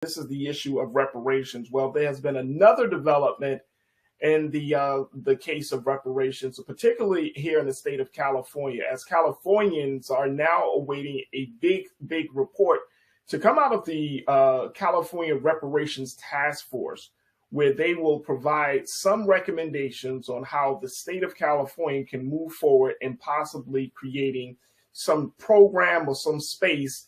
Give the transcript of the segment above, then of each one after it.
This is the issue of reparations. Well, there has been another development in the case of reparations, particularly here in the state of California, as Californians are now awaiting a big report to come out of the California Reparations Taskforce, where they will provide some recommendations on how the state of California can move forward in possibly creating some program or some space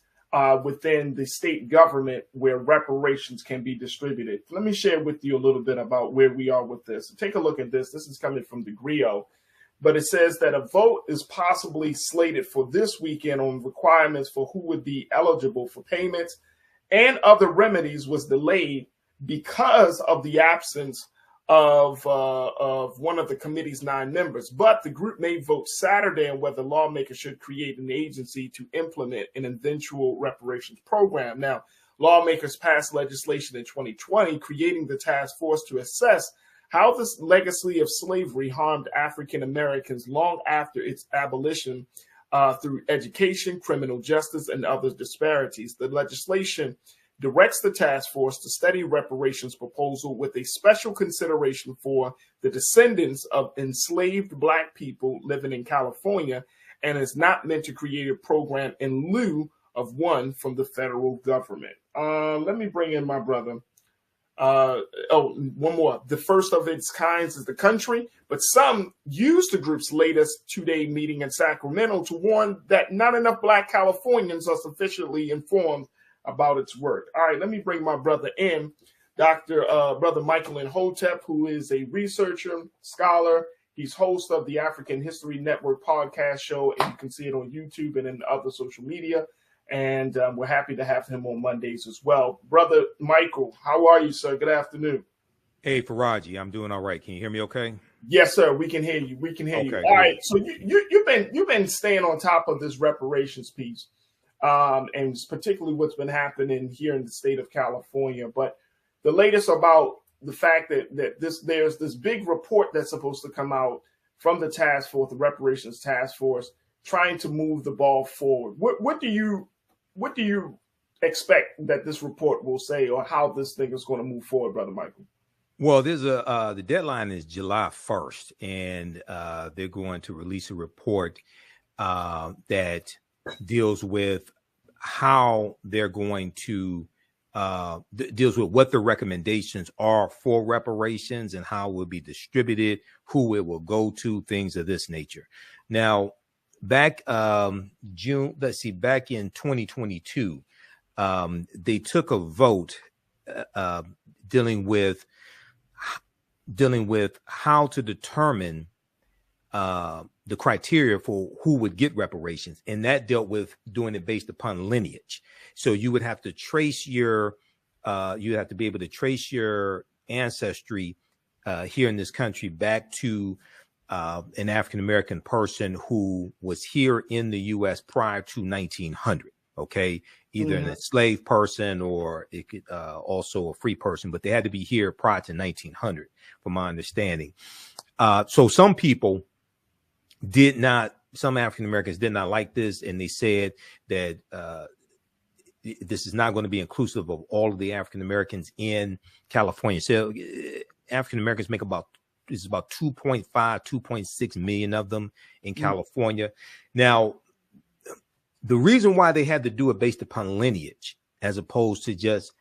within the state government where reparations can be distributed. Let me share with you a little bit about where we are with this. Take a look at this. This is coming from the Grio, but it says that a vote is possibly slated for this weekend on requirements for who would be eligible for payments and other remedies was delayed because of the absence of one of the committee's 9 members. But the group may vote Saturday on whether lawmakers should create an agency to implement an eventual reparations program. Now, lawmakers passed legislation in 2020 creating the task force to assess how this legacy of slavery harmed African Americans long after its abolition through education, criminal justice, and other disparities. The legislation directs the task force to study reparations proposal with a special consideration for the descendants of enslaved Black people living in California, and is not meant to create a program in lieu of one from the federal government. Let me bring in my brother. One more. The first of its kinds is the country, but some use the group's latest 2-day meeting in Sacramento to warn that not enough Black Californians are sufficiently informed about its work. All right, let me bring my brother in, Brother Michael Imhotep, who is a researcher, scholar. He's host of the African History Network podcast show, and you can see it on YouTube and in other social media. And we're happy to have him on Mondays as well. Brother Michael, how are you, sir? Good afternoon. Hey, Farajii, I'm doing all right. Can you hear me okay? Yes, sir. We can hear you. We can hear you. All right. So you've been staying on top of this reparations piece. And particularly what's been happening here in the state of California. But the latest about the fact that there's this big report that's supposed to come out from the task force, the reparations task force, trying to move the ball forward. What do you expect that this report will say, or how this thing is going to move forward, Brother Michael? Well, there's the deadline is July 1st, and they're going to release a report that deals with how they're going to deals with what the recommendations are for reparations and how it will be distributed, who it will go to, things of this nature. Now, back back in 2022, they took a vote dealing with how to determine the criteria for who would get reparations, and that dealt with doing it based upon lineage. So you would have to trace your, you have to be able to trace your ancestry here in this country back to an African-American person who was here in the U.S. prior to 1900. Okay, either an enslaved person or it could also a free person, but they had to be here prior to 1900, from my understanding. So some African Americans did not like this, and they said that this is not going to be inclusive of all of the African Americans in California. So African Americans make about 2.5, 2.6 million of them in California. Now, the reason why they had to do it based upon lineage, as opposed to just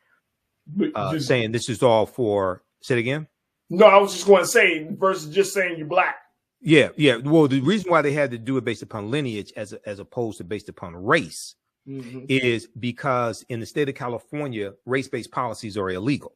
saying this is all for, say it again? No, I was just going to say, versus just saying you're Black. Yeah. Well, the reason why they had to do it based upon lineage as opposed to based upon race is because in the state of California, race-based policies are illegal.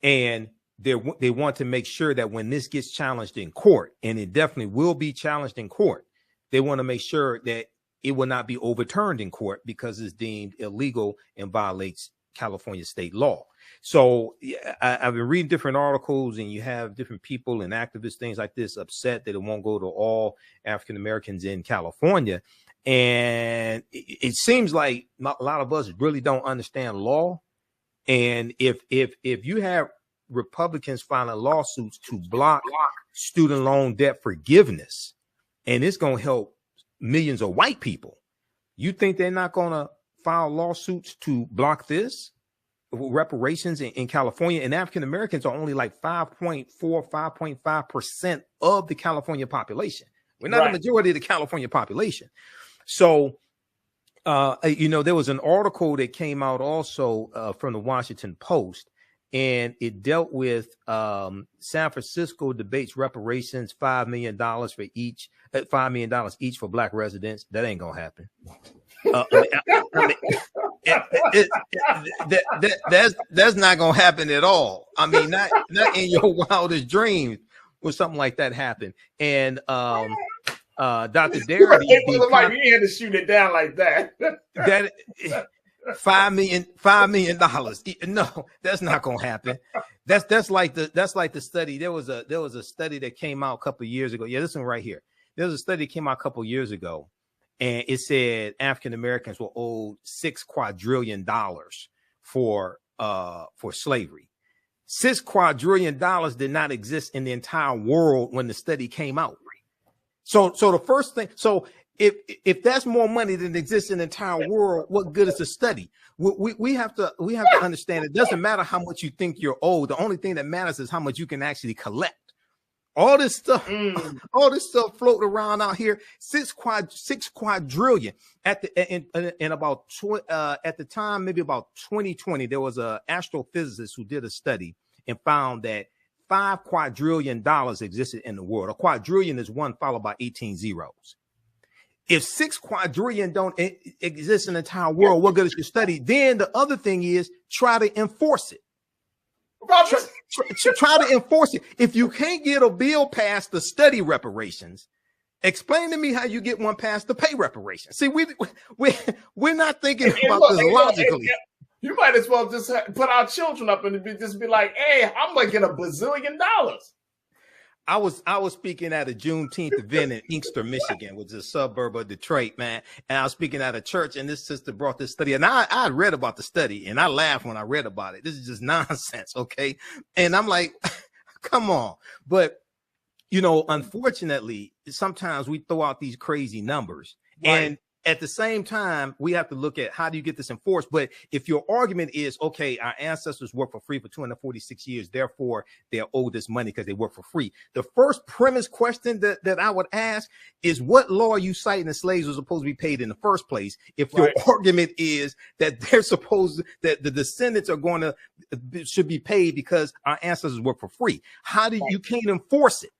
And they want to make sure that when this gets challenged in court, and it definitely will be challenged in court, they want to make sure that it will not be overturned in court because it's deemed illegal and violates California state law. So I've been reading different articles, and you have different people and activists, things like this, upset that it won't go to all African Americans in California. And it seems like a lot of us really don't understand law. And if you have Republicans filing lawsuits to block student loan debt forgiveness, and it's going to help millions of white people, you think they're not going to file lawsuits to block this? reparations in California, and African Americans are only like 5.5% of the California population. We're not the majority of the California population. So, there was an article that came out also from the Washington Post, and it dealt with San Francisco debates reparations, $5 million for each, $5 million each for Black residents. That ain't gonna happen. That's not gonna happen at all. I mean, not in your wildest dreams will something like that happen. And Dr. Darity, you had to shoot it down like that. That $5 million. No, that's not gonna happen. That's like the study. There was a study that came out a couple of years ago. Yeah, this one right here. There was a study that came out a couple of years ago, and it said African Americans were owed $6 quadrillion for slavery. $6 quadrillion did not exist in the entire world when the study came out. So the first thing, if that's more money than exists in the entire world, what good is the study? We have to understand it doesn't matter how much you think you're owed. The only thing that matters is how much you can actually collect. All this stuff floating around out here, six quadrillion at the time, maybe about 2020, there was a astrophysicist who did a study and found that $5 quadrillion existed in the world. A quadrillion is 1 followed by 18 zeros. If 6 quadrillion don't exist in the entire world, what good is your study? Then the other thing is try to enforce it. Try to enforce it. If you can't get a bill passed to study reparations, explain to me how you get one passed to pay reparations. See, we're not thinking about this logically. You might as well just put our children up and just be like, "Hey, I'm making $1 bazillion." I was speaking at a Juneteenth event in Inkster, Michigan, which is a suburb of Detroit, man. And I was speaking at a church, and this sister brought this study, and I read about the study, and I laughed when I read about it. This is just nonsense, okay? And I'm like, come on. But unfortunately, sometimes we throw out these crazy numbers, and at the same time, we have to look at how do you get this enforced. But if your argument is, okay, our ancestors worked for free for 246 years, therefore they're owed this money because they work for free. The first premise question that I would ask is, what law are you citing that slaves were supposed to be paid in the first place? If your argument is that that the descendants should be paid because our ancestors work for free, how do you can't enforce it?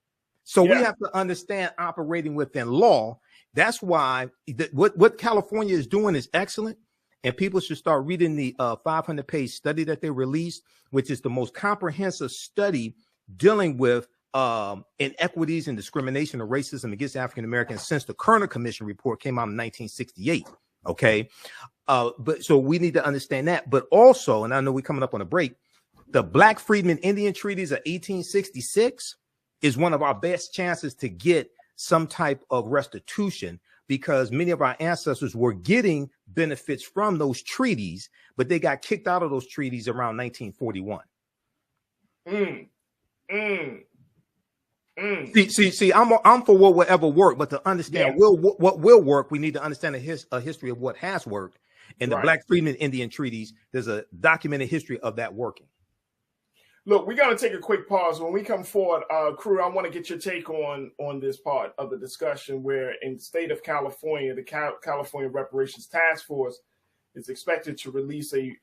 So we have to understand operating within law. That's why what California is doing is excellent, and people should start reading the 500-page study that they released, which is the most comprehensive study dealing with inequities and discrimination or racism against African Americans since the Kerner Commission report came out in 1968. Okay, but so we need to understand that, but also, and I know we're coming up on a break, the Black Freedmen Indian Treaties of 1866 is one of our best chances to get some type of restitution, because many of our ancestors were getting benefits from those treaties, but they got kicked out of those treaties around 1941. See, I'm for what will ever work, but to understand what will work, we need to understand a history of what has worked. And the Black Freedmen Indian Treaties, there's a documented history of that working. Look, we got to take a quick pause. When we come forward, crew, I want to get your take on this part of the discussion where in the state of California, the California Reparations Taskforce is expected to release a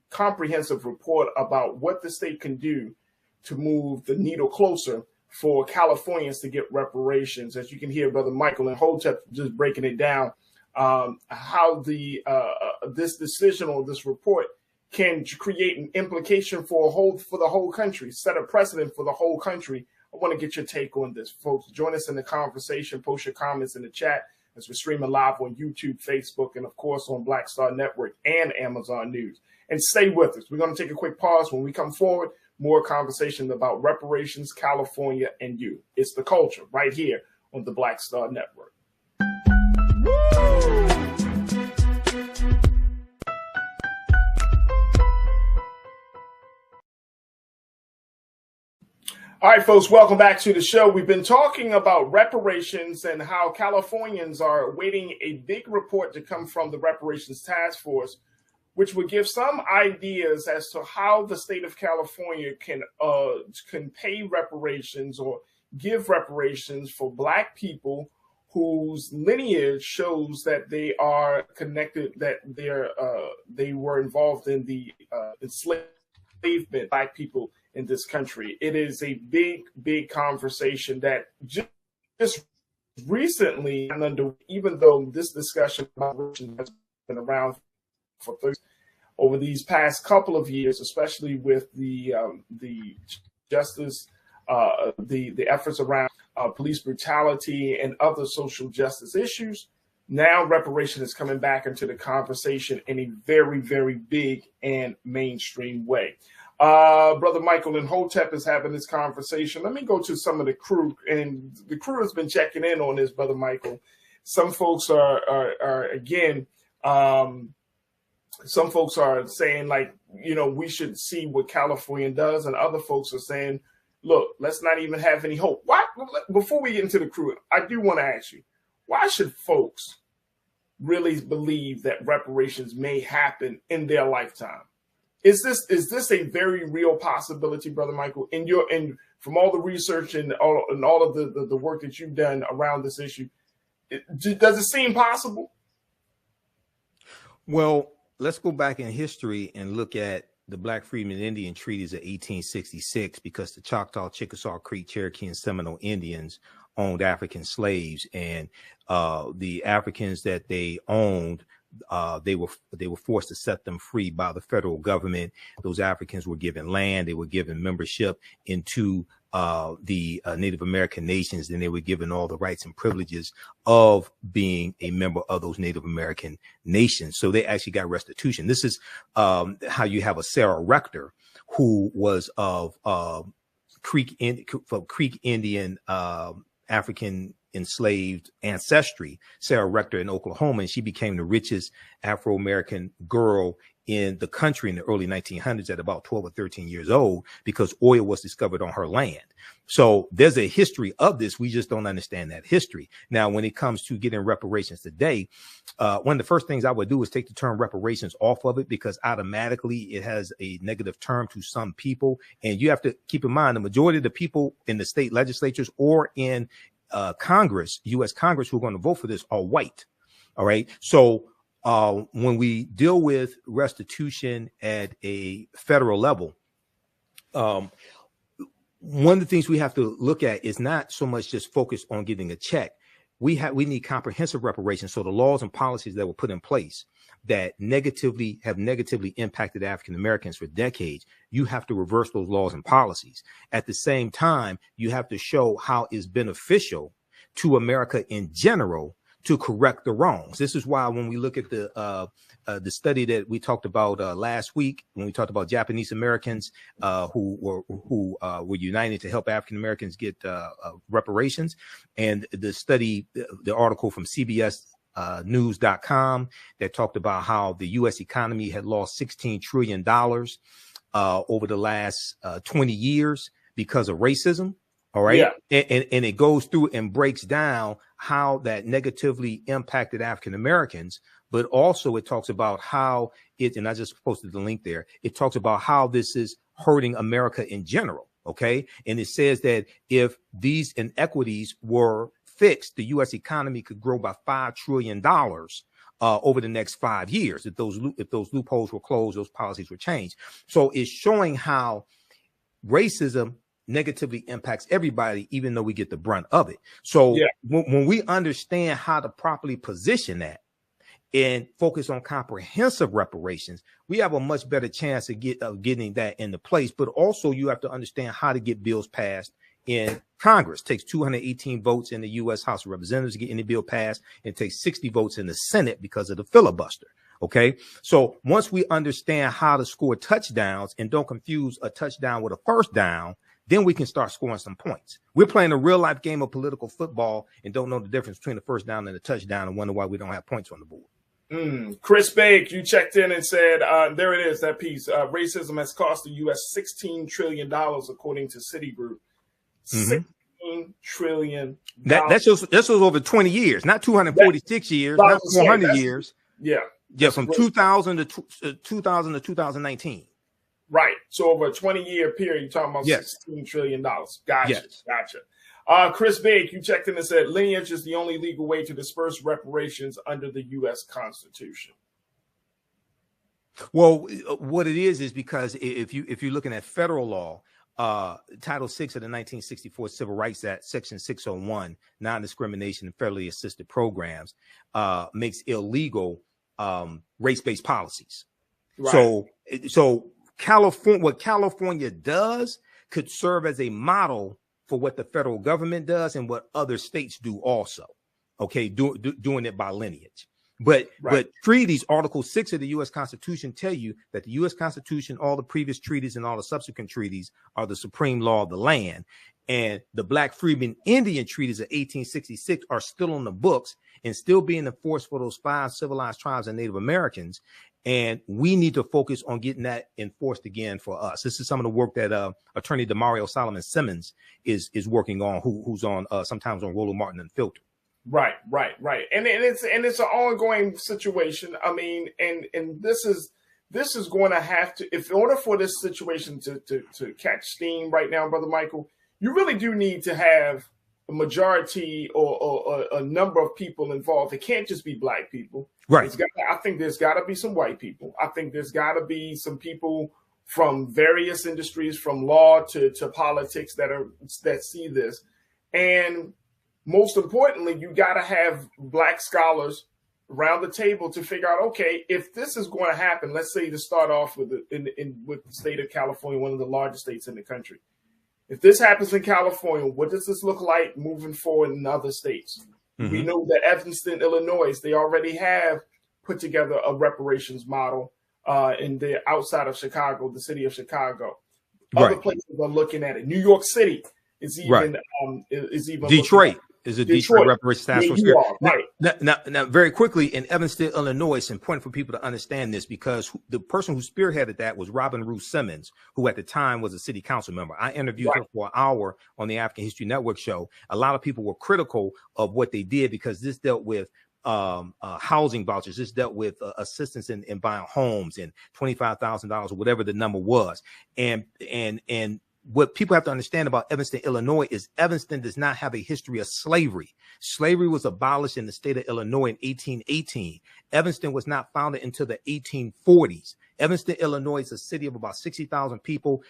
comprehensive report about what the state can do to move the needle closer for Californians to get reparations. As you can hear, Brother Michael Imhotep just breaking it down, how this decision or this report can create an implication for the whole country, set a precedent for the whole country. I want to get your take on this, folks. Join us in the conversation. Post your comments in the chat as we're streaming live on YouTube, Facebook, and of course on Black Star Network and Amazon News. And stay with us. We're going to take a quick pause. When we come forward, more conversation about reparations, California, and you. It's the culture right here on the Black Star Network. All right, folks, welcome back to the show. We've been talking about reparations and how Californians are awaiting a big report to come from the Reparations Task Force which would give some ideas as to how the state of California can pay reparations or give reparations for Black people whose lineage shows that they are connected, that they were involved in the enslavement Black people in this country. It is a big conversation that just recently, and even though this discussion has been around for over these past couple of years, especially with the justice, the efforts around police brutality and other social justice issues, now reparation is coming back into the conversation in a very, very big and mainstream way. Brother Michael Imhotep is having this conversation. Let me go to some of the crew, and the crew has been checking in on this, Brother Michael. Some folks are again, some folks are saying, like, we should see what California does, and other folks are saying, look, let's not even have any hope. Why? Before we get into the crew, I do want to ask you, why should folks really believe that reparations may happen in their lifetime? Is this a very real possibility, Brother Michael? And from all the research and all of the work that you've done around this issue, does it seem possible? Well, let's go back in history and look at the Black Freedmen Indian Treaties of 1866, because the Choctaw, Chickasaw, Creek, Cherokee, and Seminole Indians owned African slaves, and the Africans that they owned, they were forced to set them free by the federal government. Those Africans were given land, they were given membership into the Native American nations, and they were given all the rights and privileges of being a member of those Native American nations. So they actually got restitution. This is how you have a Sarah Rector, who was of Creek Indian African enslaved ancestry, Sarah Rector in Oklahoma, and she became the richest Afro-American girl in the country in the early 1900s at about 12 or 13 years old, because oil was discovered on her land. So there's a history of this. We just don't understand that history. Now, when it comes to getting reparations today, one of the first things I would do is take the term reparations off of it, because automatically it has a negative term to some people. And you have to keep in mind, the majority of the people in the state legislatures or in Congress, U.S. Congress, who are going to vote for this are white. All right. So when we deal with restitution at a federal level, one of the things we have to look at is not so much just focus on getting a check. We need comprehensive reparations. So the laws and policies that were put in place that have negatively impacted African Americans for decades, you have to reverse those laws and policies. At the same time, you have to show how it's beneficial to America in general to correct the wrongs. This is why when we look at the study that we talked about last week, when we talked about Japanese Americans who were united to help African Americans get reparations, and the study, the article from CBS news.com that talked about how the U.S. economy had lost $16 trillion over the last 20 years because of racism. All right. Yeah. And it goes through and breaks down how that negatively impacted African Americans, but also it talks about how and I just posted the link there. It talks about how this is hurting America in general. OK. And it says that if these inequities were fixed, the U.S. economy could grow by $5 trillion over the next 5 years. If those loopholes were closed, those policies were changed. So it's showing how racism negatively impacts everybody, even though we get the brunt of it. So yeah, when we understand how to properly position that and focus on comprehensive reparations, we have a much better chance of getting that into place. But also you have to understand how to get bills passed in Congress. It takes 218 votes in the U.S. House of Representatives to get any bill passed. It takes 60 votes in the Senate because of the filibuster. OK, so once we understand how to score touchdowns and don't confuse a touchdown with a first down, then we can start scoring some points. We're playing a real life game of political football and don't know the difference between the first down and the touchdown and wonder why we don't have points on the board. Chris Bake, you checked in and said, there it is, that piece. Racism has cost the U.S. $16 trillion, according to Citigroup. $16 trillion. This was over 20 years, not 246 years, not 400 years. Yeah. Yeah, from 2000 to 2019. Right. So over a 20-year period, you're talking about $16 trillion. Gotcha. Chris Big, you checked in and said lineage is the only legal way to disperse reparations under the U.S. Constitution. Well, what it is because if you're looking at federal law, Title VI of the 1964 Civil Rights Act, Section 601, non-discrimination and federally assisted programs, makes illegal race-based policies. Right. So California, what California does could serve as a model for what the federal government does and what other states do also. Okay, doing it by lineage. But treaties, Article 6 of the U.S. Constitution tell you that the U.S. Constitution, all the previous treaties and all the subsequent treaties are the supreme law of the land. And the Black Freedmen Indian treaties of 1866 are still on the books and still being enforced for those 5 civilized tribes and Native Americans. And we need to focus on getting that enforced again for us. This is some of the work that Attorney Demario Solomon Simmons is working on, who's on sometimes on Roland Martin Unfiltered. Right. And it's an ongoing situation. I mean, and this is going to have to, if in order for this situation to catch steam right now, Brother Michael, you really do need to have a majority or a number of people involved. It can't just be Black people. Right. I think there's got to be some white people. I think there's got to be some people from various industries, from law to politics that see this. And most importantly, you got to have Black scholars around the table to figure out, okay, if this is going to happen, let's say to start off with the state of California, one of the largest states in the country. If this happens in California, what does this look like moving forward in other states? Mm-hmm. We know that Evanston, Illinois, they already have put together a reparations model in the outside of Chicago, the city of Chicago. Other places are looking at it. New York City is even Detroit. Is a Detroit Reparations Taskforce. Right. Now, very quickly, in Evanston, Illinois, it's important for people to understand this because the person who spearheaded that was Robin Ruth Simmons, who at the time was a city council member. I interviewed her for an hour on the African History Network show. A lot of people were critical of what they did because this dealt with housing vouchers. This dealt with assistance in buying homes and $25,000 or whatever the number was. And what people have to understand about Evanston, Illinois is Evanston does not have a history of slavery. Slavery was abolished in the state of Illinois in 1818. Evanston was not founded until the 1840s. Evanston, Illinois is a city of about 60,000 people.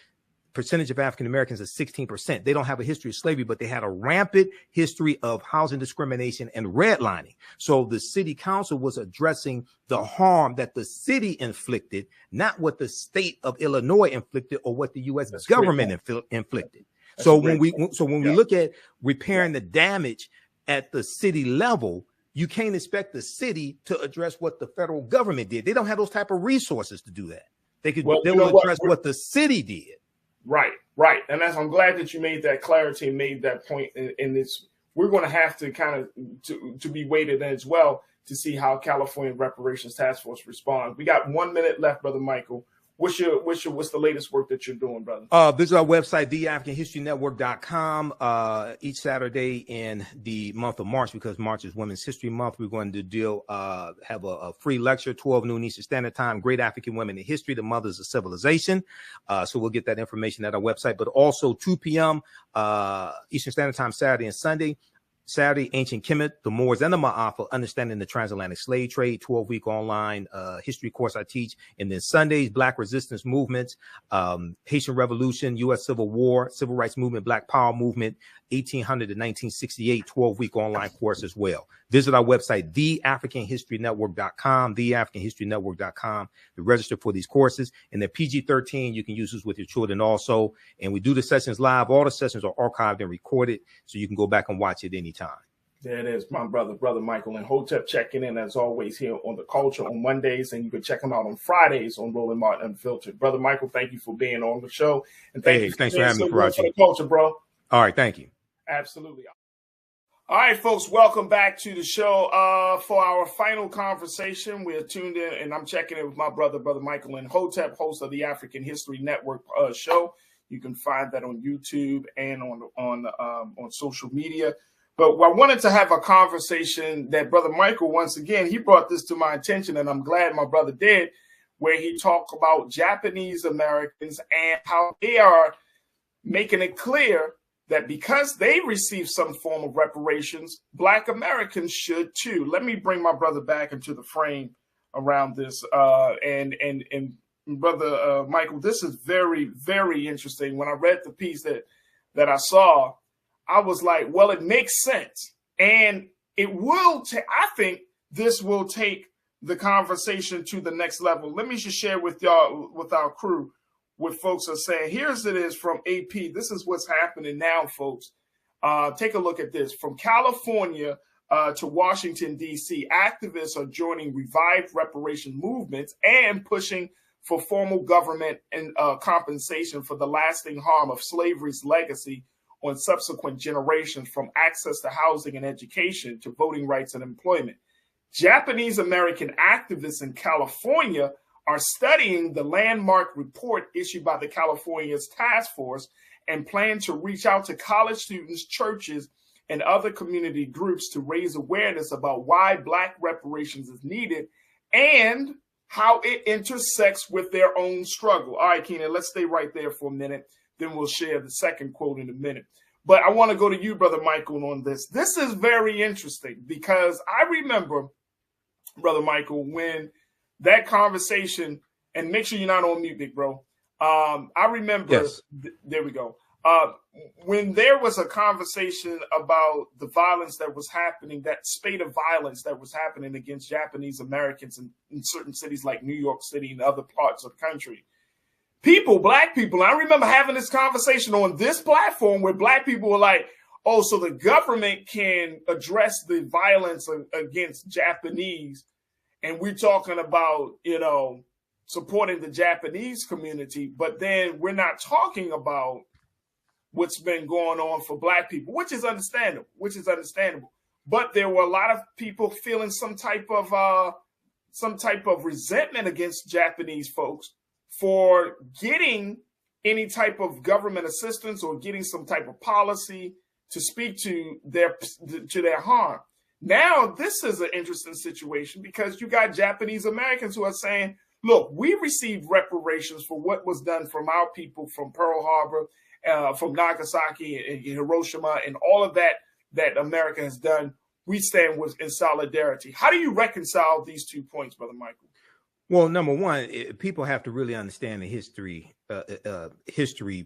Percentage of African Americans is 16%. They don't have a history of slavery, but they had a rampant history of housing discrimination and redlining. So the city council was addressing the harm that the city inflicted, not what the state of Illinois inflicted or what the U.S. government inflicted. So when we look at repairing the damage at the city level, you can't expect the city to address what the federal government did. They don't have those type of resources to do that. They will address what the city did. Right. And I'm glad that you made that clarity and made that point. And we're going to have to kind of to be weighted in as well to see how California Reparations Taskforce responds. We got 1 minute left, Brother Michael. What's the latest work that you're doing, brother? Visit our website, theafricanhistorynetwork.com. Each Saturday in the month of March, because March is Women's History Month, we're going to have a free lecture, 12 noon Eastern Standard Time, Great African Women in History, the Mothers of Civilization. So we'll get that information at our website, but also 2 p.m. Eastern Standard Time, Saturday and Sunday. Saturday, Ancient Kemet, the Moors and the Ma'afa, Understanding the Transatlantic Slave Trade, 12-week online history course I teach. And then Sundays, Black Resistance Movements, Haitian Revolution, U.S. Civil War, Civil Rights Movement, Black Power Movement, 1800 to 1968, 12-week online course as well. Visit our website, theafricanhistorynetwork.com, theafricanhistorynetwork.com to register for these courses. And they're PG-13. You can use this with your children also. And we do the sessions live. All the sessions are archived and recorded, so you can go back and watch it anytime. There it is, my brother Michael Imhotep checking in as always here on The Culture on Mondays, and you can check him out on Fridays on Roland Martin Unfiltered. Brother Michael, thank you for being on the show, and thanks for having me, Farajii. For The Culture, bro. All right, thank you. Absolutely. All right, folks, welcome back to the show. For our final conversation, we're tuned in, and I'm checking in with my brother Michael Imhotep, host of the African History Network show. You can find that on YouTube and on social media. But I wanted to have a conversation that Brother Michael, once again, he brought this to my attention, and I'm glad my brother did, where he talked about Japanese Americans and how they are making it clear that because they receive some form of reparations, Black Americans should too. Let me bring my brother back into the frame around this. And Brother Michael, this is very, very interesting. When I read the piece that I saw, I was like, well, it makes sense. And it will I think this will take the conversation to the next level. Let me just share with y'all, with our crew, what folks are saying. Here's it is from AP. This is what's happening now, folks. Take a look at this. From California to Washington, D.C., activists are joining revived reparation movements and pushing for formal government and compensation for the lasting harm of slavery's legacy on subsequent generations, from access to housing and education to voting rights and employment. Japanese American activists in California are studying the landmark report issued by the California's task force and plan to reach out to college students, churches, and other community groups to raise awareness about why Black reparations is needed and how it intersects with their own struggle. All right, Keenan, let's stay right there for a minute. Then we'll share the second quote in a minute. But I want to go to you, Brother Michael, on this. This is very interesting because I remember, Brother Michael, when that conversation, and make sure you're not on mute, big bro. I remember, yes. There we go. When there was a conversation about the violence that was happening, that spate of violence that was happening against Japanese Americans in certain cities like New York City and other parts of the country, Black people, I remember having this conversation on this platform where Black people were like, oh, so the government can address the violence against Japanese. And we're talking about, supporting the Japanese community, but then we're not talking about what's been going on for Black people, which is understandable. But there were a lot of people feeling some type of resentment against Japanese folks for getting any type of government assistance or getting some type of policy to speak to their harm. Now, this is an interesting situation because you got Japanese Americans who are saying, look, we received reparations for what was done from our people from Pearl Harbor, from Nagasaki and Hiroshima, and all of that America has done. We stand in solidarity. How do you reconcile these 2 points, Brother Michael? Well, number one, people have to really understand the history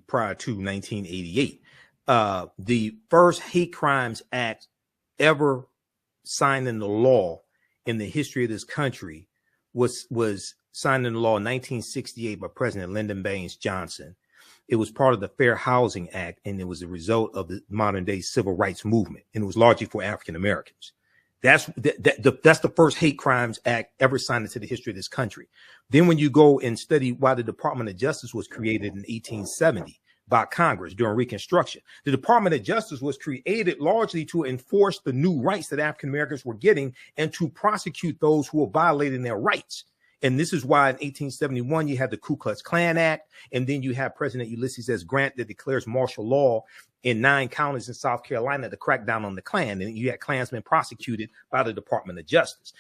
prior to 1988. The first hate crimes act ever signed into law in the history of this country was signed into law in 1968 by President Lyndon Baines Johnson. It was part of the Fair Housing Act, and it was a result of the modern day civil rights movement, and it was largely for African Americans. That's the first hate crimes act ever signed into the history of this country. Then when you go and study why the Department of Justice was created in 1870 by Congress during Reconstruction, the Department of Justice was created largely to enforce the new rights that African Americans were getting and to prosecute those who were violating their rights. And this is why in 1871, you had the Ku Klux Klan Act. And then you have President Ulysses S. Grant that declares martial law in 9 counties in South Carolina to crack down on the Klan. And you had Klansmen prosecuted by the Department of Justice.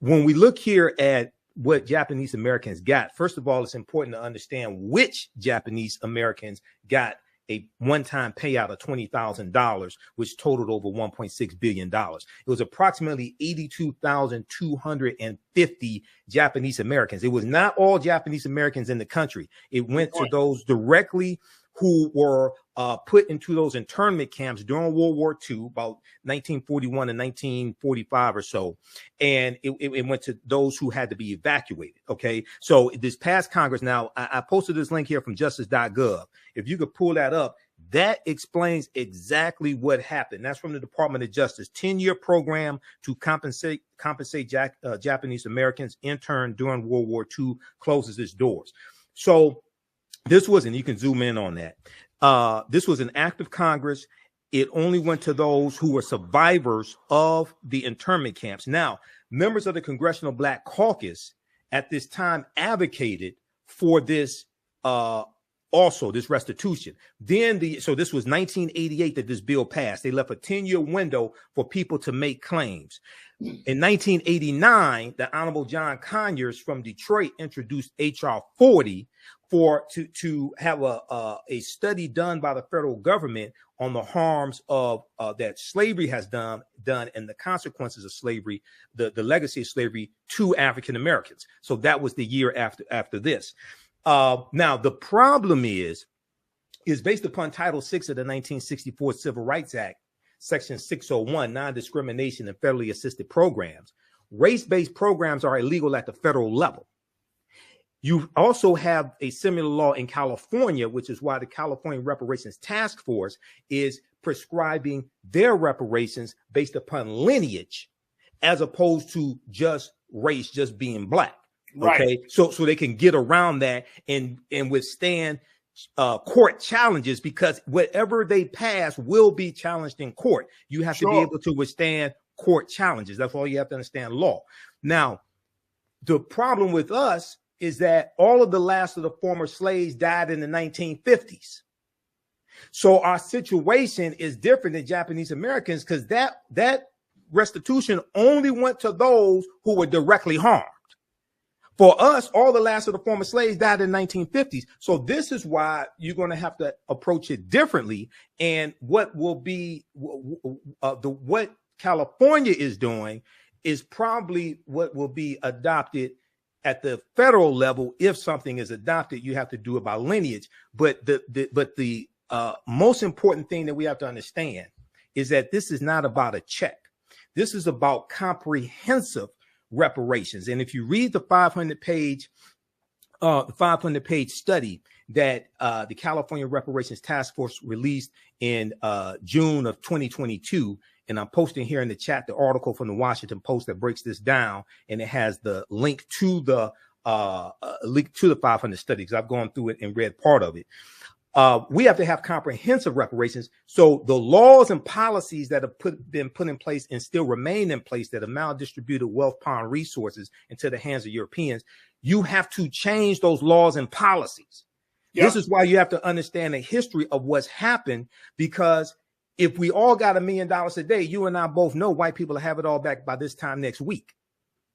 When we look here at what Japanese Americans got, first of all, it's important to understand which Japanese Americans got a one-time payout of $20,000, which totaled over $1.6 billion. It was approximately 82,250 Japanese Americans. It was not all Japanese Americans in the country. It went to those directly who were put into those internment camps during World War II, about 1941 and 1945 or so. And it went to those who had to be evacuated. Okay. So this past Congress, now I posted this link here from justice.gov. If you could pull that up, that explains exactly what happened. That's from the Department of Justice, 10-year program to compensate Japanese Americans interned during World War II closes its doors. So this was, and you can zoom in on that. This was an act of Congress. It only went to those who were survivors of the internment camps. Now, members of the Congressional Black Caucus at this time advocated for this also this restitution. Then so this was 1988 that this bill passed. They left a 10-year window for people to make claims. In 1989, the Honorable John Conyers from Detroit introduced H.R. 40 to have a study done by the federal government on the harms of that slavery has done and the consequences of slavery, the legacy of slavery to African Americans. So that was the year after this. Now the problem is based upon Title VI of the 1964 Civil Rights Act, Section 601, non-discrimination and federally assisted programs. Race-based programs are illegal at the federal level. You also have a similar law in California, which is why the California Reparations Taskforce is prescribing their reparations based upon lineage, as opposed to just race, just being black. Right. Okay, so they can get around that and withstand court challenges, because whatever they pass will be challenged in court. You have to be able to withstand court challenges. That's all you have to understand law. Now, the problem with us is that all of the last of the former slaves died in the 1950s. So our situation is different than Japanese Americans, because that restitution only went to those who were directly harmed. For us, all the last of the former slaves died in the 1950s. So this is why you're going to have to approach it differently. And what will be what California is doing is probably what will be adopted at the federal level. If something is adopted, you have to do it by lineage. But the most important thing that we have to understand is that this is not about a check. This is about comprehensive reparations. And if you read the 500-page study that the California Reparations Taskforce released in June of 2022, and I'm posting here in the chat the article from the Washington Post that breaks this down, and it has the link to the 500 study, because I've gone through it and read part of it. We have to have comprehensive reparations. So the laws and policies that have been put in place and still remain in place that have maldistributed wealth, power, and resources into the hands of Europeans, you have to change those laws and policies. Yep. This is why you have to understand the history of what's happened, because if we all got $1 million a day, you and I both know white people will have it all back by this time next week.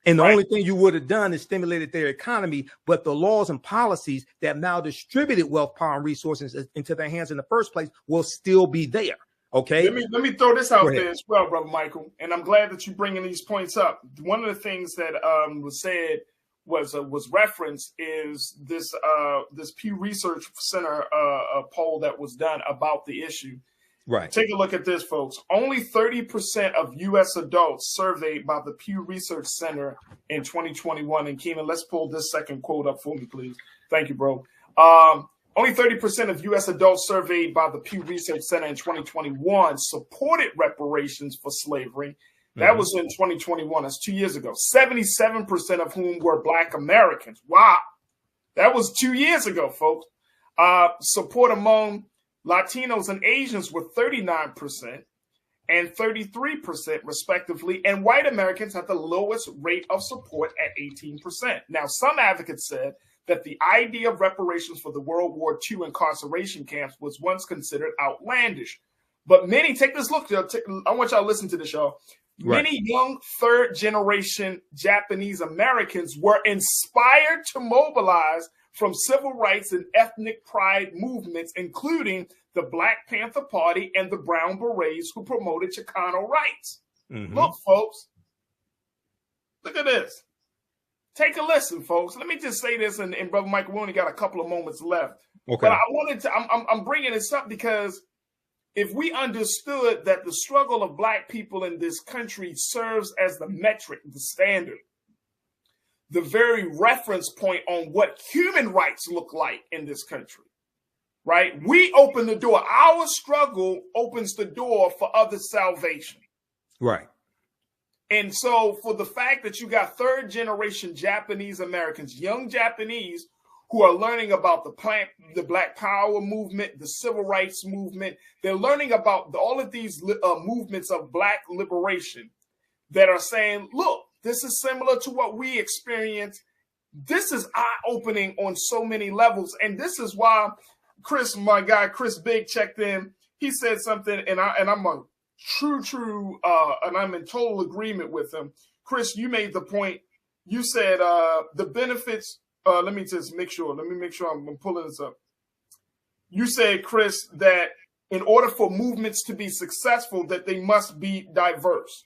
And the only thing you would have done is stimulated their economy, but the laws and policies that now distributed wealth, power, and resources into their hands in the first place will still be there. Okay. Let me throw this out there as well, Brother Michael. And I'm glad that you're bringing these points up. One of the things that was said was referenced is this Pew Research Center poll that was done about the issue. Right. Take a look at this, folks. Only 30% of U.S. adults surveyed by the Pew Research Center in 2021. And Keenan, let's pull this second quote up for me, please. Thank you, bro. Only 30% of U.S. adults surveyed by the Pew Research Center in 2021 supported reparations for slavery. That was in 2021. That's 2 years ago. 77% of whom were Black Americans. Wow. That was 2 years ago, folks. Support among Latinos and Asians were 39% and 33% respectively, and white Americans had the lowest rate of support at 18%. Now, some advocates said that the idea of reparations for the World War II incarceration camps was once considered outlandish. But many, take this look, I want y'all to listen to this, y'all. Right. Many young third-generation Japanese Americans were inspired to mobilize from civil rights and ethnic pride movements, including the Black Panther Party and the Brown Berets, who promoted Chicano rights. Look, folks. Look at this. Take a listen, folks. Let me just say this, and Brother Michael, we only got a couple of moments left. Okay. But I'm bringing this up because if we understood that the struggle of Black people in this country serves as the metric, the standard, the very reference point on what human rights look like in this country, right? We open the door. Our struggle opens the door for other salvation. Right. And so for the fact that you got third generation Japanese Americans, young Japanese who are learning about the Black Power movement, the civil rights movement, they're learning about all of these movements of Black liberation that are saying, look, this is similar to what we experience. This is eye-opening on so many levels. And this is why Chris, my guy, Chris Big checked in. He said something, and I'm a true, and I'm in total agreement with him. Chris, you made the point. You said the benefits. Let me just make sure. Let me make sure I'm pulling this up. You said, Chris, that in order for movements to be successful, that they must be diverse.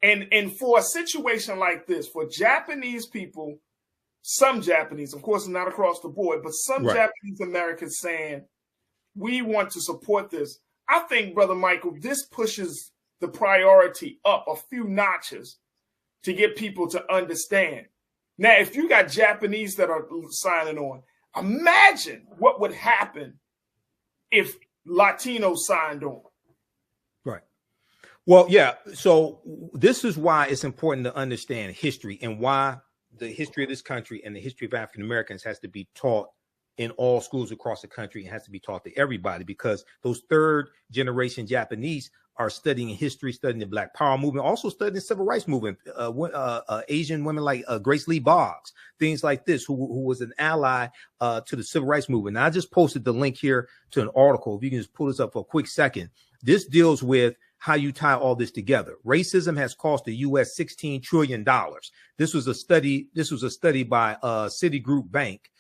And for a situation like this, for Japanese people, some Japanese, of course, not across the board, but some Japanese Americans saying, we want to support this. I think, Brother Michael, this pushes the priority up a few notches to get people to understand. Now, if you got Japanese that are signing on, imagine what would happen if Latinos signed on. Right. Well, yeah. So this is why it's important to understand history and why the history of this country and the history of African Americans has to be taught in all schools across the country. It has to be taught to everybody, because those third generation Japanese are studying history, studying the Black Power movement, also studying the Civil Rights movement. Asian women like Grace Lee Boggs, things like this, who was an ally to the Civil Rights movement. Now, I just posted the link here to an article. If you can just pull this up for a quick second. This deals with how you tie all this together. Racism has cost the U.S. $16 trillion. This was a study by Citigroup Bank.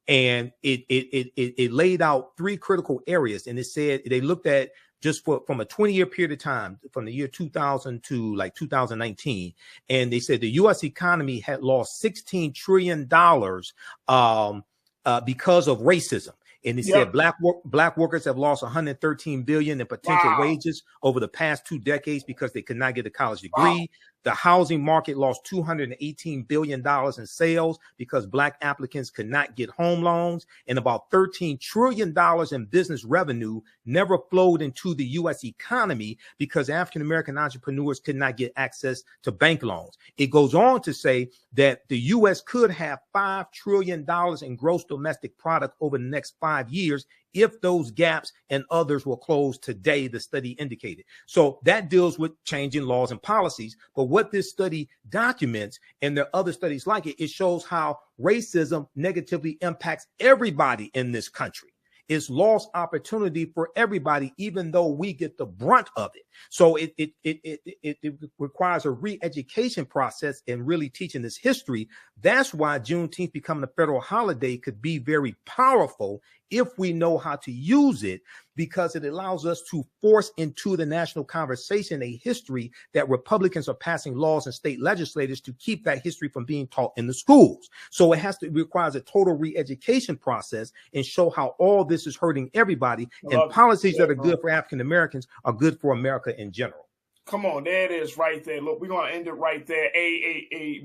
And it laid out three critical areas. And it said they looked at just from a 20-year period of time, from the year 2000 to like 2019. And they said the U.S. economy had lost $16 trillion because of racism. And they said black workers have lost $113 billion in potential wages over the past 2 decades because they could not get a college degree. The housing market lost $218 billion in sales because Black applicants could not get home loans, and about $13 trillion in business revenue never flowed into the U.S. economy because African-American entrepreneurs could not get access to bank loans. It goes on to say that the U.S. could have $5 trillion in gross domestic product over the next 5 years if those gaps and others were closed today, the study indicated. So that deals with changing laws and policies. But what this study documents, and there are other studies like it, it shows how racism negatively impacts everybody in this country. It's lost opportunity for everybody, even though we get the brunt of it. So it requires a re-education process and really teaching this history. That's why Juneteenth becoming a federal holiday could be very powerful if we know how to use it, because it allows us to force into the national conversation a history that Republicans are passing laws and state legislators to keep that history from being taught in the schools. So it requires a total re-education process and show how all this is hurting everybody, and policies that are good for African Americans are good for America in general. Come on, there it is right there. Look, we're going to end it right there.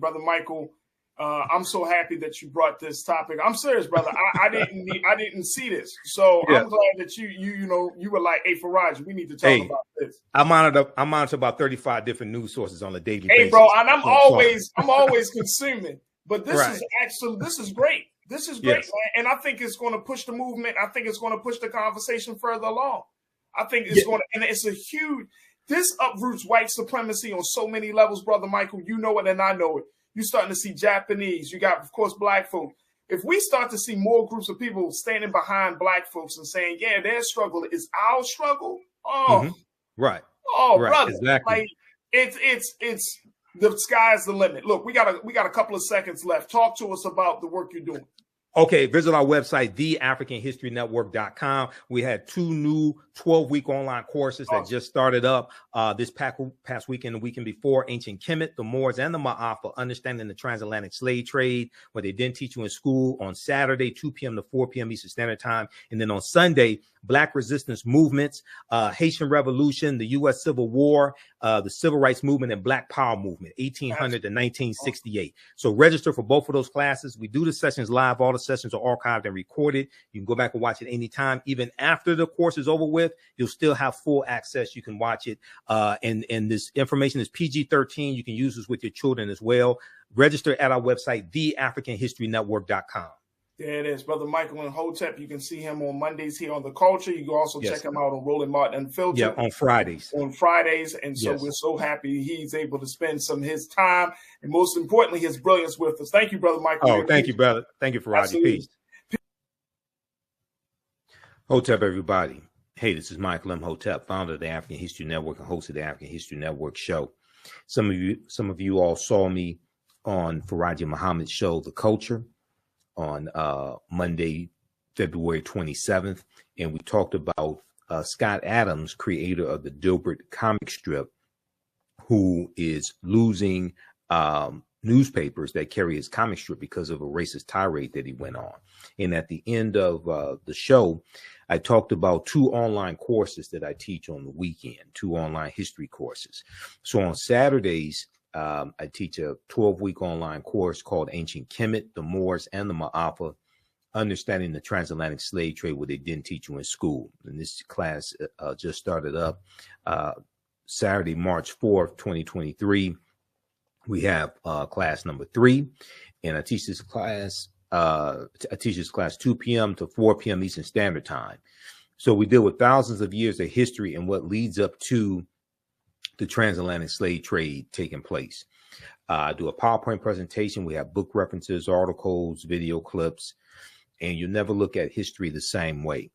Brother Michael, I'm so happy that you brought this topic. I'm serious, brother. I didn't see this, so I'm glad that you were like, "Hey, Farajii, we need to talk about this." I monitor about 35 different news sources on a daily basis. Hey, bro, and I'm always consuming. But this is great. This is great, man. And I think it's going to push the movement. I think it's going to push the conversation further along. I think it's going to, and it's a huge. This uproots white supremacy on so many levels, brother Michael. You know it, and I know it. You're starting to see Japanese. You got, of course, Black folks. If we start to see more groups of people standing behind Black folks and saying, yeah, their struggle is our struggle. Brother. Exactly. Like, it's the sky's the limit. Look, we got a couple of seconds left. Talk to us about the work you're doing. Okay, visit our website, theafricanhistorynetwork.com. We had 2 new 12-week online courses that just started up this past weekend, the weekend before. Ancient Kemet, the Moors, and the Ma'af for understanding the transatlantic slave trade, where they didn't teach you in school, on Saturday, 2 p.m. to 4 p.m. Eastern Standard Time. And then on Sunday, Black resistance movements, Haitian Revolution, the U.S. Civil War, the Civil Rights Movement, and Black Power Movement, 1800 to 1968. So register for both of those classes. We do the sessions live. All the sessions are archived and recorded. You can go back and watch it anytime. Even after the course is over with, you'll still have full access. You can watch it. And this information is PG-13. You can use this with your children as well. Register at our website, theafricanhistorynetwork.com. There it is, Brother Michael Imhotep. You can see him on Mondays here on The Culture. You can also check him out on Roland Martin Unfiltered. Yeah, on Fridays. And so we're so happy he's able to spend some of his time and, most importantly, his brilliance with us. Thank you, Brother Michael. Oh, thank you, brother. Thank you, Farajii. Peace. Hotep, everybody. Hey, this is Michael Imhotep, founder of the African History Network and host of the African History Network show. Some of you all saw me on Farajii Muhammad's show, The Culture, on Monday, February 27th, and we talked about Scott Adams, creator of the Dilbert comic strip, who is losing newspapers that carry his comic strip because of a racist tirade that he went on. And at the end of the show, I talked about 2 online courses that I teach on the weekend, 2 online history courses. So on Saturdays, I teach a 12-week online course called Ancient Kemet, the Moors, and the Ma'afa, Understanding the Transatlantic Slave Trade, what they didn't teach you in school. And this class just started up Saturday, March 4th, 2023. We have class number 3, and I teach this class 2 p.m. to 4 p.m. Eastern Standard Time. So we deal with thousands of years of history and what leads up to the transatlantic slave trade taking place. I do a PowerPoint presentation. We have book references, articles, video clips, and you never look at history the same way.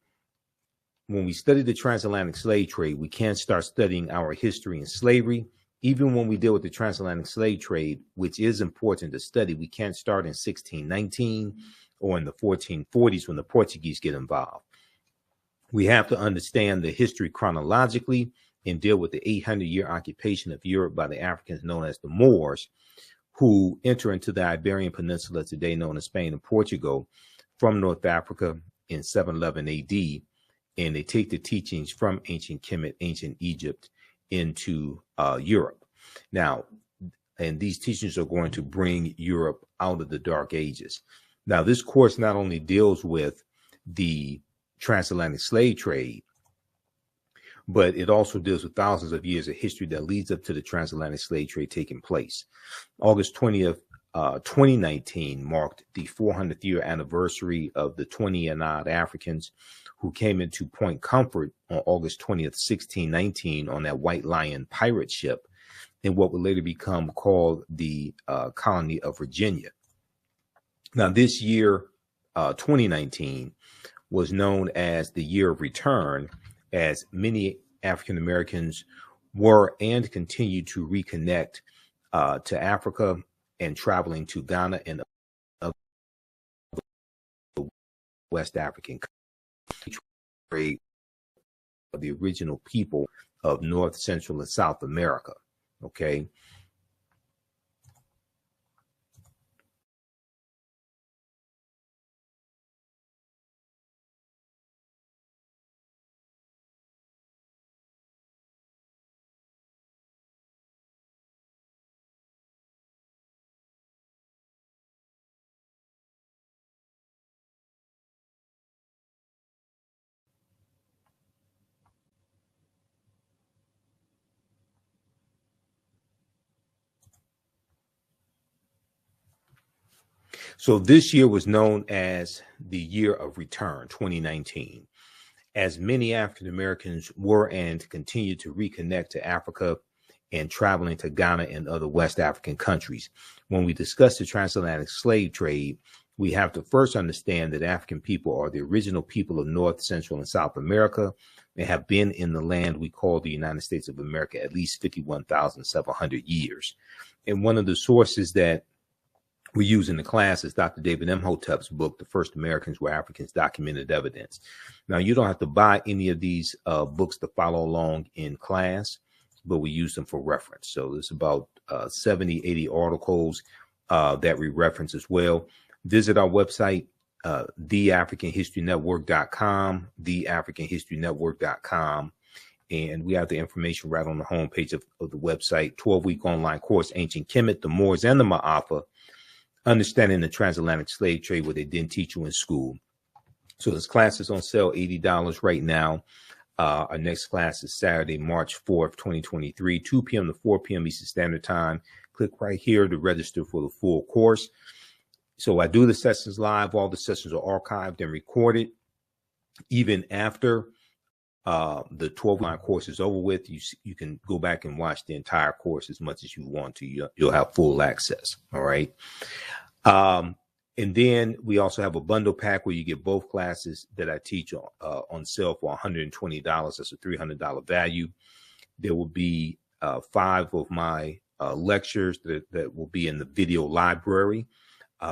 When we study the transatlantic slave trade, we can't start studying our history in slavery. Even when we deal with the transatlantic slave trade, which is important to study, we can't start in 1619 or in the 1440s when the Portuguese get involved. We have to understand the history chronologically and deal with the 800-year occupation of Europe by the Africans known as the Moors, who enter into the Iberian Peninsula, today known as Spain and Portugal, from North Africa in 711 AD, and they take the teachings from ancient Kemet, ancient Egypt, into Europe. Now, and these teachings are going to bring Europe out of the Dark Ages. Now, this course not only deals with the transatlantic slave trade, but it also deals with thousands of years of history that leads up to the transatlantic slave trade taking place. August 20th, 2019 marked the 400th year anniversary of the 20 and odd Africans who came into Point Comfort on August 20th, 1619 on that White Lion pirate ship in what would later become called the colony of Virginia. Now, this year, 2019, was known as the year of return, as many African Americans were and continue to reconnect to Africa and traveling to Ghana and other West African countries, of the original people of North, Central, and South America. Okay. So this year was known as the year of return, 2019, as many African Americans were and continue to reconnect to Africa and traveling to Ghana and other West African countries. When we discuss the transatlantic slave trade, we have to first understand that African people are the original people of North, Central, and South America and have been in the land we call the United States of America at least 51,700 years. And one of the sources that we use in the class is Dr. David Imhotep's book, The First Americans Were Africans, Documented Evidence. Now, you don't have to buy any of these books to follow along in class, but we use them for reference. So there's about 70, 80 articles that we reference as well. Visit our website, theafricanhistorynetwork.com, theafricanhistorynetwork.com. And we have the information right on the homepage of the website. 12-week online course, Ancient Kemet, the Moors, and the Ma'afa, Understanding the Transatlantic Slave Trade, what they didn't teach you in school. So this class is on sale, $80 right now. Our next class is Saturday, March 4th, 2023, 2 p.m. to 4 p.m. Eastern Standard Time. Click right here to register for the full course. So I do the sessions live. All the sessions are archived and recorded. Even after the 12-line course is over with, you can go back and watch the entire course as much as you want to. You'll have full access. All right. And then we also have a bundle pack where you get both classes that I teach on sale for $120. That's a $300 value. There will be 5 of my lectures that will be in the video library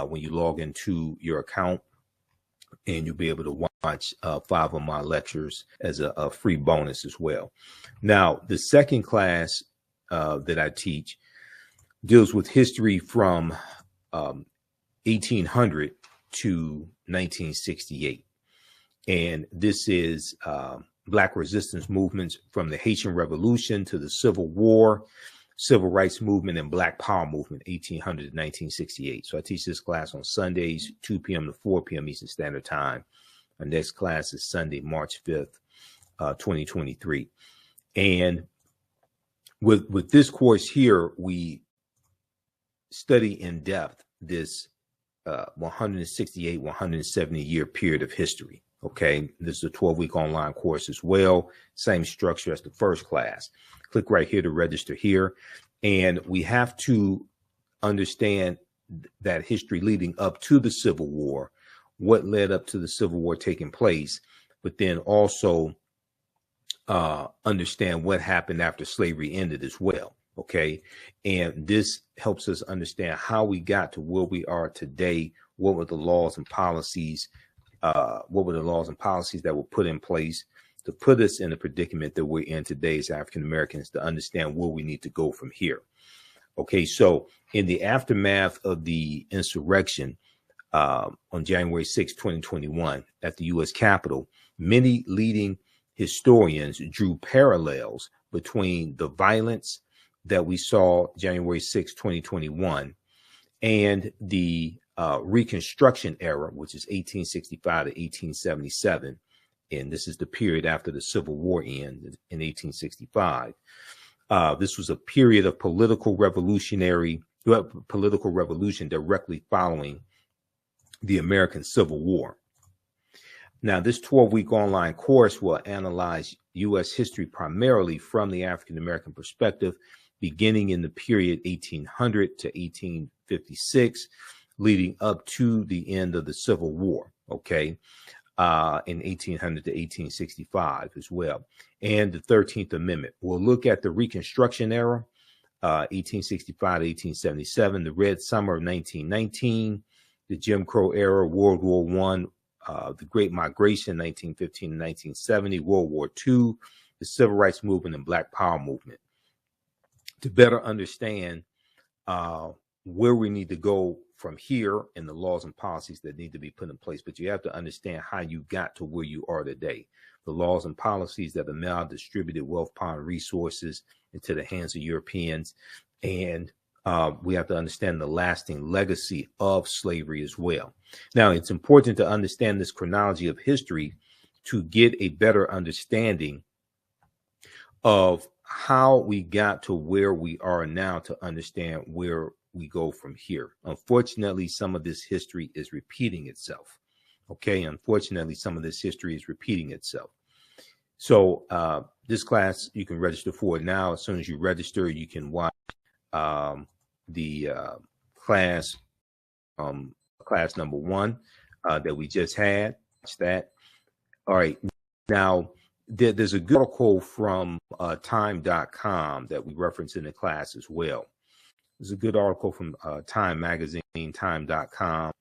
when you log into your account, and you'll be able to watch 5 of my lectures as a free bonus as well. Now, the second class that I teach deals with history from 1800 to 1968. And this is Black resistance movements from the Haitian Revolution to the Civil War, Civil Rights Movement, and Black Power Movement, 1800 to 1968. So I teach this class on Sundays, 2 p.m. to 4 p.m. Eastern Standard Time. Our next class is Sunday, March 5th, 2023. And with this course here, we study in depth this 168, 170 year period of history. Okay, this is a 12-week online course as well. Same structure as the first class. Click right here to register here. And we have to understand that history leading up to the Civil War, what led up to the Civil War taking place, but then also understand what happened after slavery ended as well. Okay, and this helps us understand how we got to where we are today. What were the laws and policies? What were the laws and policies that were put in place to put us in the predicament that we're in today as African Americans, to understand where we need to go from here? Okay, so in the aftermath of the insurrection on January 6, 2021, at the U.S. Capitol, many leading historians drew parallels between the violence that we saw January 6, 2021, and the Reconstruction era, which is 1865 to 1877. And this is the period after the Civil War ended in 1865. This was a period of political revolution directly following the American Civil War. Now, this 12-week online course will analyze U.S. history primarily from the African American perspective, beginning in the period 1800 to 1856, leading up to the end of the Civil War, okay, in 1800 to 1865 as well, and the 13th Amendment. We'll look at the Reconstruction era, 1865 to 1877, the Red Summer of 1919, the Jim Crow era, World War I, the Great Migration, 1915 to 1970, World War II, the Civil Rights Movement, and Black Power Movement. To better understand where we need to go from here and the laws and policies that need to be put in place. But you have to understand how you got to where you are today. The laws and policies that have now distributed wealth, power, and resources into the hands of Europeans. And we have to understand the lasting legacy of slavery as well. Now, it's important to understand this chronology of history to get a better understanding of how we got to where we are now, to understand where we go from here. Unfortunately, some of this history is repeating itself. Okay, unfortunately, some of this history is repeating itself. So this class, you can register for it now. As soon as you register, you can watch the class number 1 that we just had. Watch that. All right. Now, there's a good article from time.com that we reference in the class as well. There's a good article from Time Magazine, time.com.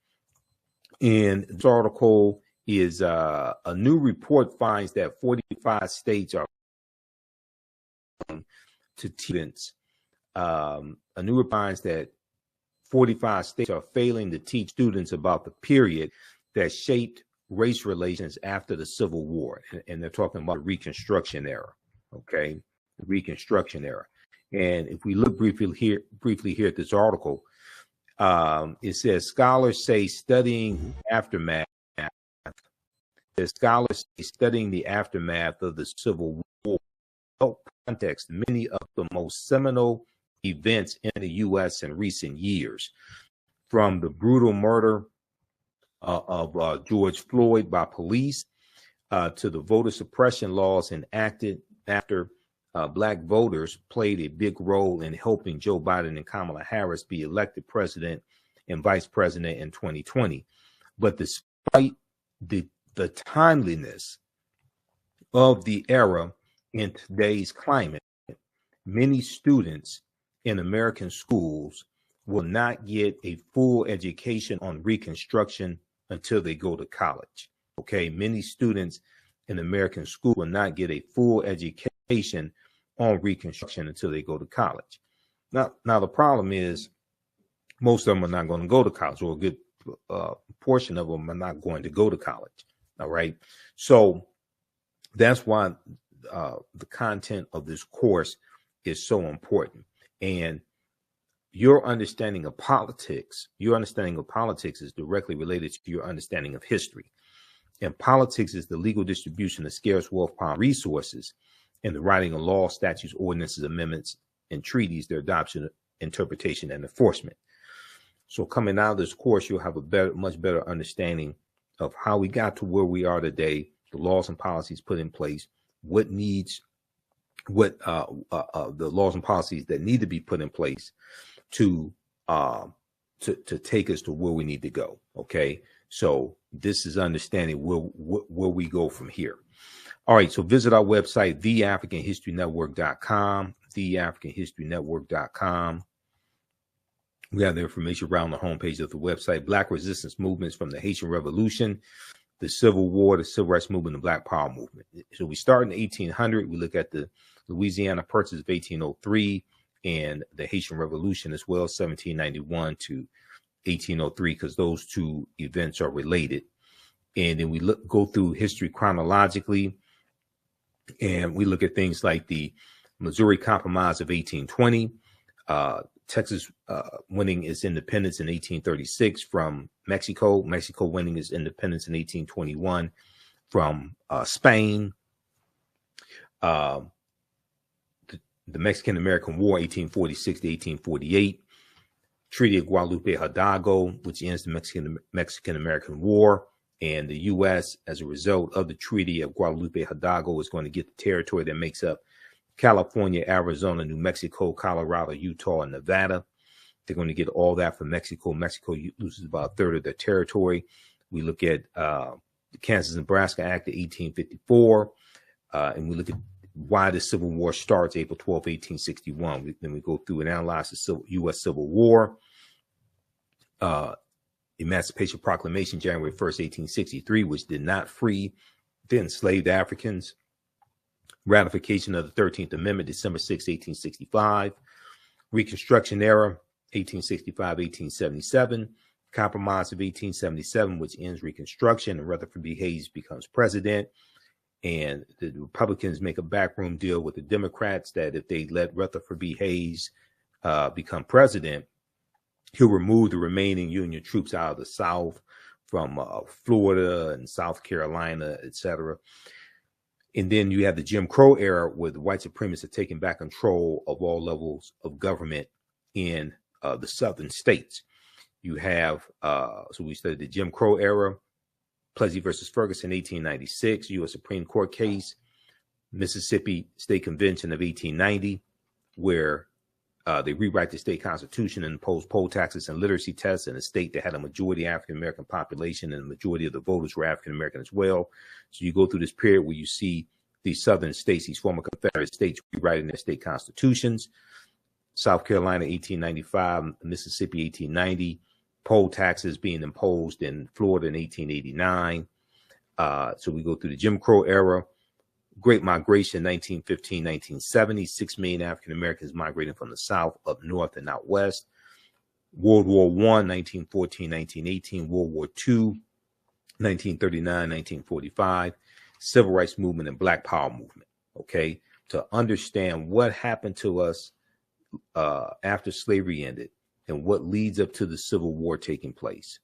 And this article is a new report finds that 45 states are to students. A new report finds that 45 states are failing to teach students about the period that shaped race relations after the Civil War. And they're talking about the Reconstruction era. Okay, the Reconstruction era. And if we look briefly here at this article, it says scholars say studying the aftermath of the Civil War help context many of the most seminal events in the U.S. in recent years, from the brutal murder of George Floyd by police to the voter suppression laws enacted after Black voters played a big role in helping Joe Biden and Kamala Harris be elected president and vice president in 2020. But despite the timeliness of the era in today's climate, many students in American schools will not get a full education on Reconstruction until they go to college. Okay, many students in American school will not get a full education on Reconstruction until they go to college. Now the problem is most of them are not going to go to college, or a good portion of them are not going to go to college. All right, so that's why the content of this course is so important. And your understanding of politics is directly related to your understanding of history. And politics is the legal distribution of scarce wealth, power, resources, and the writing of laws, statutes, ordinances, amendments, and treaties, their adoption, interpretation, and enforcement. So coming out of this course, you'll have a much better understanding of how we got to where we are today, the laws and policies put in place, the laws and policies that need to be put in place to take us to where we need to go. Okay, so this is understanding where we go from here. All right, so visit our website, theafricanhistorynetwork.com, theafricanhistorynetwork.com. We have the information around the homepage of the website. Black resistance movements from the Haitian Revolution, the Civil War, the Civil Rights Movement, the Black Power Movement. So we start in 1800. We look at the Louisiana Purchase of 1803 and the Haitian Revolution as well, 1791 to 1803, because those two events are related. And then we go through history chronologically, and we look at things like the Missouri Compromise of 1820, Texas winning its independence in 1836 from Mexico, Mexico winning its independence in 1821 from Spain, the Mexican-American War, 1846 to 1848, Treaty of Guadalupe Hidalgo, which ends the Mexican-American War, and the U.S., as a result of the Treaty of Guadalupe Hidalgo, is going to get the territory that makes up California, Arizona, New Mexico, Colorado, Utah, and Nevada. They're going to get all that from Mexico. Mexico loses about a third of their territory. We look at the Kansas-Nebraska Act of 1854, and we look at why the Civil War starts April 12, 1861. Then we go through and analyze the U.S. Civil War, Emancipation Proclamation, January 1st, 1863, which did not free the enslaved Africans. Ratification of the 13th Amendment, December 6, 1865. Reconstruction era, 1865-1877. Compromise of 1877, which ends Reconstruction, and Rutherford B. Hayes becomes president. And the Republicans make a backroom deal with the Democrats that if they let Rutherford B. Hayes become president, he'll remove the remaining Union troops out of the South from Florida and South Carolina, etc. And then you have the Jim Crow era, where the white supremacists are taking back control of all levels of government in the southern states. You have, so we studied the Jim Crow era, Plessy versus Ferguson, 1896, U.S. Supreme Court case, Mississippi State Convention of 1890, where they rewrite the state constitution and impose poll taxes and literacy tests in a state that had a majority African-American population, and the majority of the voters were African-American as well. So you go through this period where you see these southern states, these former Confederate states, rewriting their state constitutions. South Carolina, 1895, Mississippi, 1890, poll taxes being imposed in Florida in 1889. So we go through the Jim Crow era, Great Migration, 1915, 1970, 6 million African Americans migrating from the South up north and out west. World War I, 1914, 1918, World War II, 1939, 1945, Civil Rights Movement and Black Power Movement. Okay, to understand what happened to us after slavery ended and what leads up to the Civil War taking place,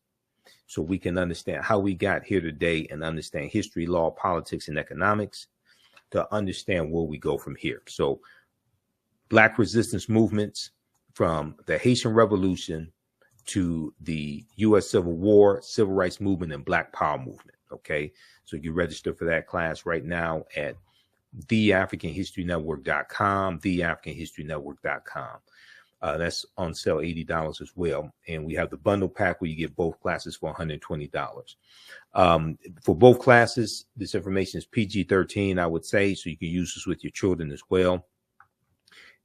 so we can understand how we got here today and understand history, law, politics, and economics, to understand where we go from here. So Black resistance movements from the Haitian Revolution to the U.S. Civil War, Civil Rights Movement, and Black Power Movement. Okay, so you register for that class right now at theafricanhistorynetwork.com, theafricanhistorynetwork.com. That's on sale, $80 as well. And we have the bundle pack where you get both classes for $120. For both classes, this information is PG-13, I would say, so you can use this with your children as well.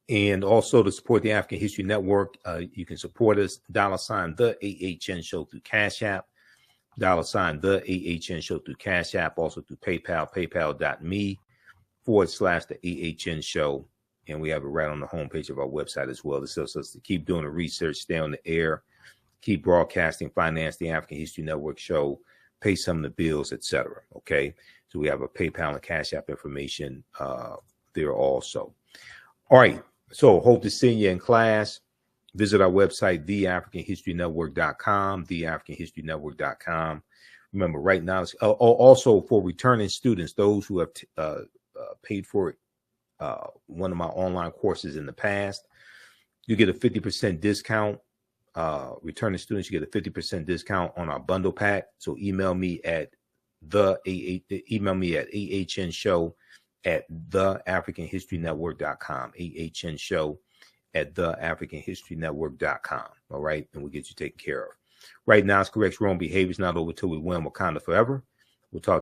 And also to support the African History Network, you can support us, $ the AHN show through Cash App, $ the AHN show through Cash App, also through PayPal, paypal.me/the AHN show. And we have it right on the homepage of our website as well. This helps us to keep doing the research, stay on the air, keep broadcasting, finance the African History Network show, pay some of the bills, etc. Okay, so we have a PayPal and Cash App information there also. All right, so hope to see you in class. Visit our website, theafricanhistorynetwork.com, theafricanhistorynetwork.com. Remember, right now, also for returning students, those who have paid for it, one of my online courses in the past, you get a 50% discount. Returning students, you get a 50% discount on our bundle pack. So email me at ahnshow@theafricanhistorynetwork.com, ahnshow@theafricanhistorynetwork.com. All right, and we'll get you taken care of. Right now, it's correct wrong behavior is not over till we win Wakanda forever. We'll talk